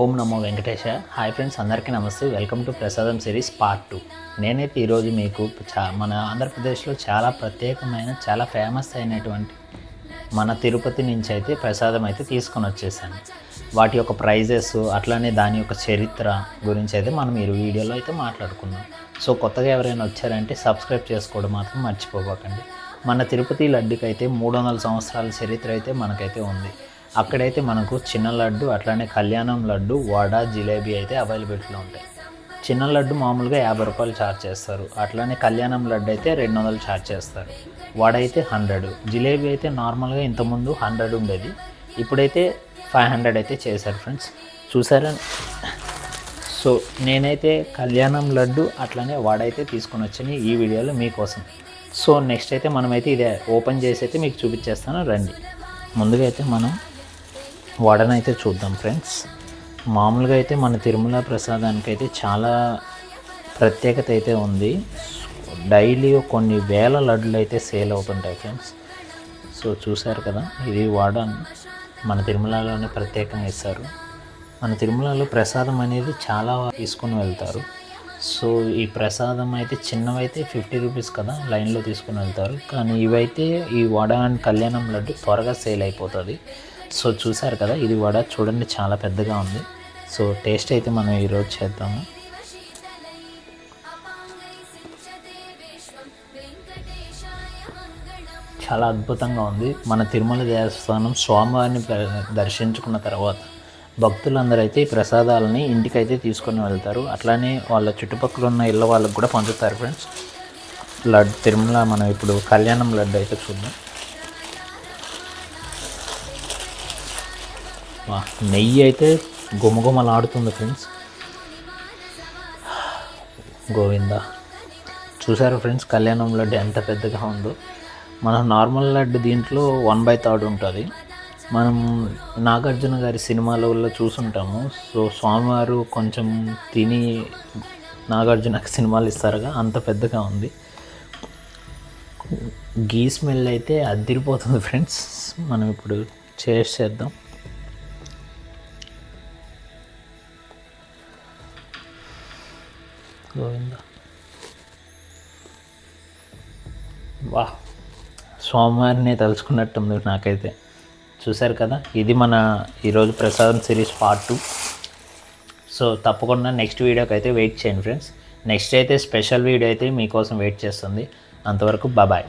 ఓం నమో Venkatesha. Hi friends, అందరికీ నమస్తే. Welcome to ప్రసాదం సిరీస్ పార్ట్ 2. నేనైతే ఈరోజు మీకు మన ఆంధ్రప్రదేశ్లో చాలా ప్రత్యేకమైన, చాలా ఫేమస్ అయినటువంటి మన తిరుపతి నుంచి అయితే ప్రసాదం అయితే తీసుకొని వచ్చేసాను. వాటి యొక్క ప్రైజెస్, అట్లానే దాని యొక్క చరిత్ర గురించి అయితే మనం ఈ వీడియోలో అయితే మాట్లాడుకుందాం. సో కొత్తగా ఎవరైనా వచ్చారంటే సబ్స్క్రైబ్ చేసుకోవడం మాత్రం మర్చిపోకండి. మన తిరుపతి లడ్డుకి అయితే 300 సంవత్సరాల చరిత్ర అయితే మనకైతే ఉంది. అక్కడైతే మనకు చిన్న లడ్డు, అట్లానే కళ్యాణం లడ్డు, వడ, జిలేబీ అయితే అవైలబిలిటీలో ఉంటాయి. చిన్న లడ్డు మామూలుగా 50 రూపాయలు ఛార్జ్ చేస్తారు. అట్లానే కళ్యాణం లడ్డు అయితే 200 ఛార్జ్ చేస్తారు. వడ అయితే 100. జిలేబీ అయితే నార్మల్గా ఇంతకుముందు 100 ఉండేది, ఇప్పుడైతే 500 అయితే చేశారు ఫ్రెండ్స్. చూసారా? సో నేనైతే కళ్యాణం లడ్డు అట్లానే వడ అయితే తీసుకొని వచ్చాను ఈ వీడియోలో మీకోసం. సో నెక్స్ట్ అయితే మనమైతే ఇదే ఓపెన్ చేసి అయితే మీకు చూపించేస్తాను, రండి. ముందుగా అయితే మనం వడనైతే చూద్దాం ఫ్రెండ్స్. మామూలుగా అయితే మన తిరుమల ప్రసాదానికి అయితే చాలా ప్రత్యేకత అయితే ఉంది. డైలీ కొన్ని వేల లడ్డులు అయితే సేల్ అవుతుంటాయి ఫ్రెండ్స్. సో చూశారు కదా, ఇది వడ మన తిరుమలలోనే ప్రత్యేకంగా ఇస్తారు. మన తిరుమలలో ప్రసాదం అనేది చాలా తీసుకొని వెళ్తారు. సో ఈ ప్రసాదం అయితే చిన్నవైతే 50 రూపీస్ కదా, లైన్లో తీసుకుని వెళ్తారు. కానీ ఇవైతే ఈ వడ అండ్ కళ్యాణం లడ్డు త్వరగా సేల్ అయిపోతుంది. సో చూసారు కదా, ఇది వడ చూడండి చాలా పెద్దగా ఉంది. సో టేస్ట్ అయితే మనం ఈరోజు చేద్దాము. చాలా అద్భుతంగా ఉంది. మన తిరుమల దేవస్థానం స్వామివారిని దర్శించుకున్న తర్వాత భక్తులందరూ అయితే ఈ ప్రసాదాలని ఇంటికైతే తీసుకొని వెళ్తారు. అట్లానే వాళ్ళ చుట్టుపక్కల ఉన్న ఇళ్ళ వాళ్ళకు కూడా పంచుతారు ఫ్రెండ్స్. లడ్డు తిరుమల మనం ఇప్పుడు కళ్యాణం లడ్డు అయితే చూద్దాం. నెయ్యి అయితే గుమగుమలాడుతుంది ఫ్రెండ్స్. గోవిందా. చూసారు ఫ్రెండ్స్, కళ్యాణం లడ్డు ఎంత పెద్దగా ఉందో. మనం నార్మల్ లడ్డు దీంట్లో 1/3 ఉంటుంది. మనం నాగార్జున గారి సినిమాలలో చూసుంటాము. సో స్వామివారు కొంచెం తిని నాగార్జునకి సినిమాలు ఇస్తారుగా, అంత పెద్దగా ఉంది. గీ స్మెల్ అయితే అదిరిపోతుంది ఫ్రెండ్స్. మనం ఇప్పుడు చేద్దాం. గోవిందా. వా, స్వామివారిని తలుచుకున్నట్టుంది నాకైతే. చూశారు కదా, ఇది మన ఈరోజు ప్రసాదం సిరీస్ పార్ట్ 2. సో తప్పకుండా నెక్స్ట్ వీడియోకి అయితే వెయిట్ చేయండి ఫ్రెండ్స్. నెక్స్ట్ అయితే స్పెషల్ వీడియో అయితే మీకోసం వెయిట్ చేస్తుంది. అంతవరకు బాయ్.